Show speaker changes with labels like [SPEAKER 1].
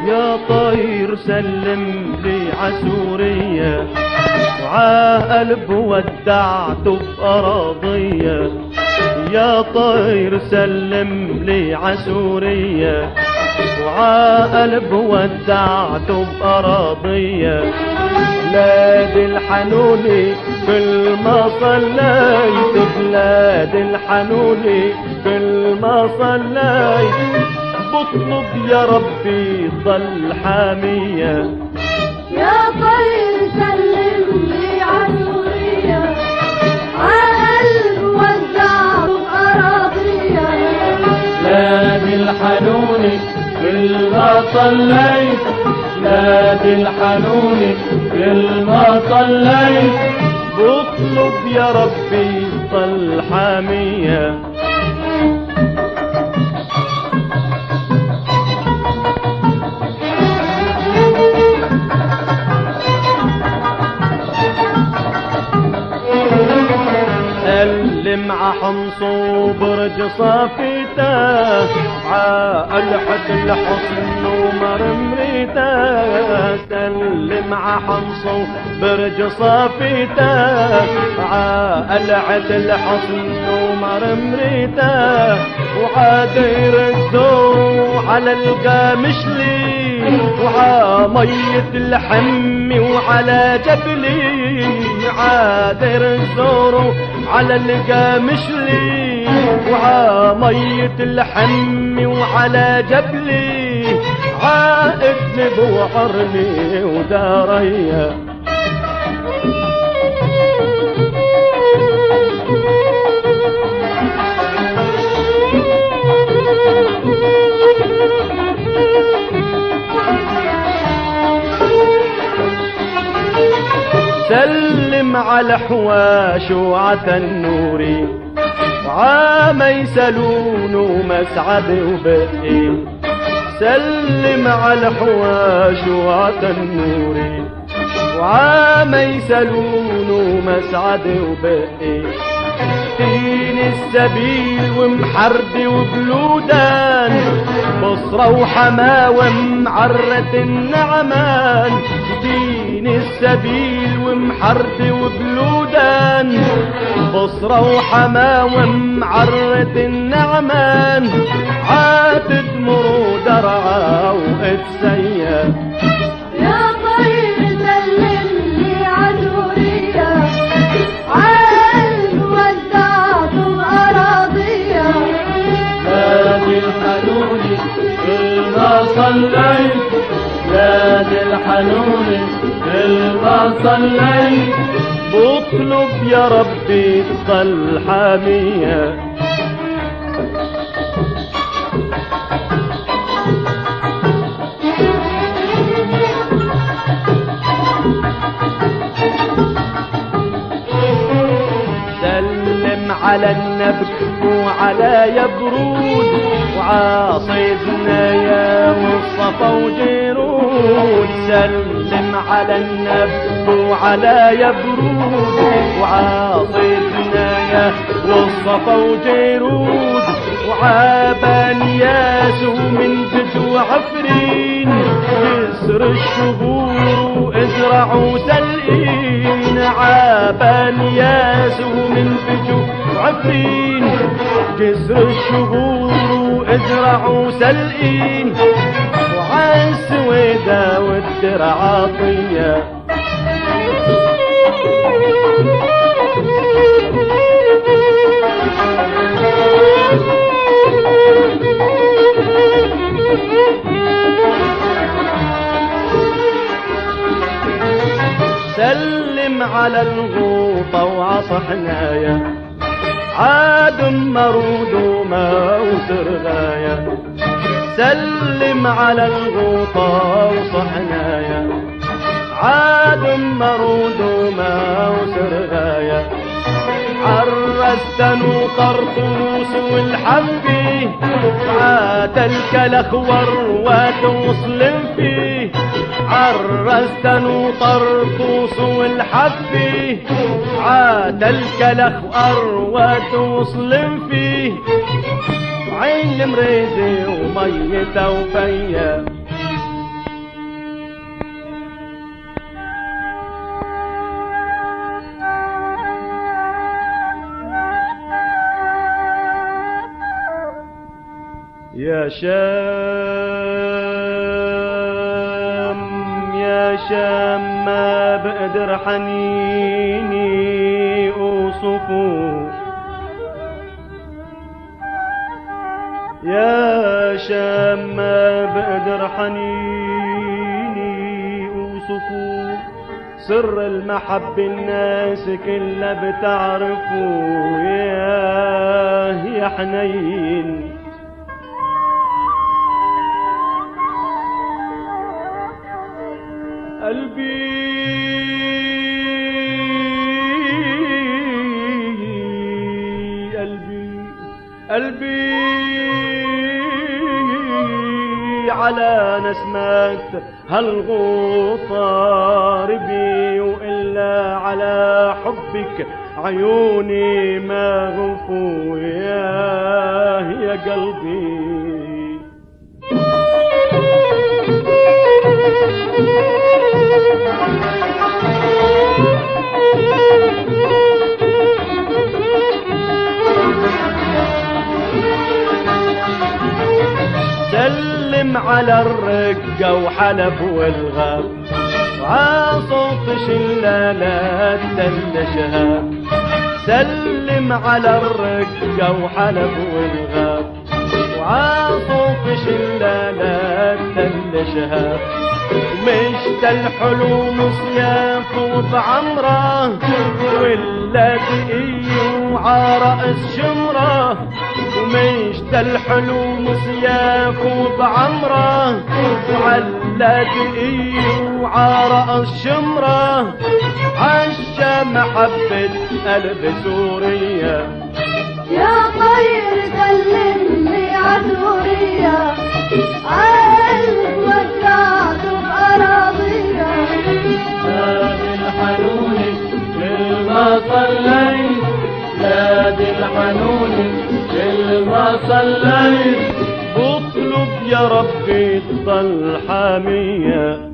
[SPEAKER 1] يا طير سلم لي عسورية وعاه قلب ودعته بأراضية. يا طير سلم لي عسورية وعاه قلب ودعته بأراضية. بلاد الحنوني كل ما صليت، بلاد الحنوني كل ما صليت، بطلب يا ربي ضل حامية.
[SPEAKER 2] يا طير سلم لي عسورية عقلب ودعته بأراضية.
[SPEAKER 1] بلاد الحنوني كل ما صليت، بلاد الحنوني كل ما صليت، بطلب يا ربي ضل حامية. سلم ع حمص وبرج صافيته، عقلحة الحصن ومرمريته. سلم ع حمص وبرج صافيته، عقلحة الحصن ومرمريته. وعادير الزور على القامشلي وعمية الحمي وعلى جبلي. عادير الزور على القامشلي وعمية الحمي وعلى جبلي. عائدني بوعرني وداريا. سلم على حواش وعتنوري وعاميسلون ومسعد وبقي. سلم على حواش وعتنوري وعاميسلون ومسعد وبقي. دين السبيل ومحردي وبلودان، بصرة وحماوة معرة النعمان. دين السبيل ومحردي وبلودان، بصرة وحماوة معرة النعمان. عاتد مرود درعا واتسيا.
[SPEAKER 2] يا طير سلم لي عسورية عقلب ودعته بأراضية.
[SPEAKER 1] بلاد الحنوني كل ما صليت، بلاد الحنوني كل ما صليت، بطلب يا ربي تضل حامية. سلم على النبك وعلى يبرود وعاصيدنا يا والصفا وجيرود. سلم على النبك وعلى يبرود وعاصيدنا يا والصفا وجيرود. وعابان ياس ومن بدو عفرين، جسر الشهور وازرعوا سلقين. عابان ياس ومن بدو عفرين، جسر الشهور وازرعوا سلقين. وعالسويدة والدرع عطية. سلم على الغوطة وعصحنايا، عاد مرود وما وسرغايا. سلم على الغوطة وصحنايا، عاد مرود وما وسرغايا. عرستن وطرطوس والحبي، عاد الكلخ وروات وصلم فيه. عرستن وطرطوس والحبي عاد الكلخ وأروت وصلم فيه عين المريزي وميته وفيا يا شام يا شام ما بقدر حنيني اوصفه يا شام ما بقدر حنيني اوصفه سر المحبة الناس كلها بتعرفه يا حنين قلبي على نسمة هالغوطة ربي وإلا على حبك عيوني ما غفوا يا قلبي سلم على الرقة وحلب والغاب وعاصوت شلالات تل شهاب سلم على الرقة وحلب والغاب وعاصوت شلالات تل شهاب مشت الحلوم صياف وبعمره ولا دقية وعرقص شمره ومشت الحلوم صياف وبعمره وعلى دقية وعرقص شمره عشا محبة قلب سوريا
[SPEAKER 2] يا طير سلملي عسورية عالم ودعت بأراضية
[SPEAKER 1] نادي الحنون كل ما صليت نادي الحنون كل ما صليت بطلب يا ربي تضل حامية